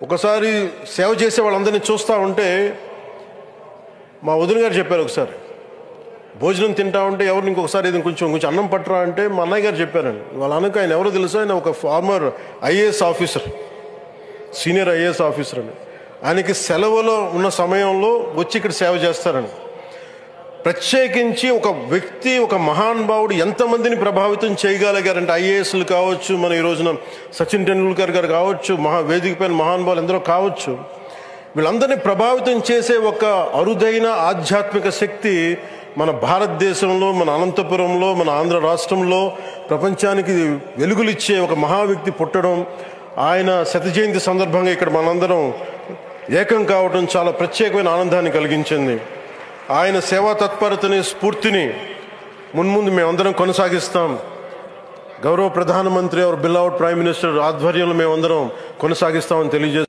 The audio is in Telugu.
ఒకసారి సేవ చేసే వాళ్ళందరినీ చూస్తూ ఉంటే మా వదిన గారు చెప్పారు, ఒకసారి భోజనం తింటా ఉంటే ఎవరిని ఇంకొకసారి ఇది కొంచెం అన్నం పట్టరా అంటే మా అన్నయ్య గారు చెప్పారండి. వాళ్ళ అనక ఆయన ఎవరో తెలుసా, ఆయన ఒక farmer IAS officer, senior IAS officer అని. ఆయనకి సెలవులో ఉన్న సమయంలో వచ్చి ఇక్కడ సేవ చేస్తారని. ప్రత్యేకించి ఒక వ్యక్తి, ఒక మహానుభావుడు ఎంతమందిని ప్రభావితం చేయగలిగారంటే, ఐఏఎస్లు కావచ్చు, మన ఈ రోజున సచిన్ టెండూల్కర్ గారు కావచ్చు, వేదిక పైన మహానుభావులు ఎందరో కావచ్చు, వీళ్ళందరినీ ప్రభావితం చేసే ఒక అరుదైన ఆధ్యాత్మిక శక్తి మన భారతదేశంలో, మన అనంతపురంలో, మన ఆంధ్ర రాష్ట్రంలో ప్రపంచానికి వెలుగులిచ్చే ఒక మహా వ్యక్తి పుట్టడం, ఆయన శత జయంతి సందర్భంగా ఇక్కడ మనందరం ఏకం కావడం చాలా ప్రత్యేకమైన ఆనందాన్ని కలిగించింది. ఆయన సేవా తత్పరతని, స్ఫూర్తిని మున్ముందు మేమందరం కొనసాగిస్తాం. గౌరవ ప్రధానమంత్రి, బిల్అవుట్ ప్రైమ్ మినిస్టర్ ఆధ్వర్యంలో మేమందరం కొనసాగిస్తామని తెలియజేస్తాం.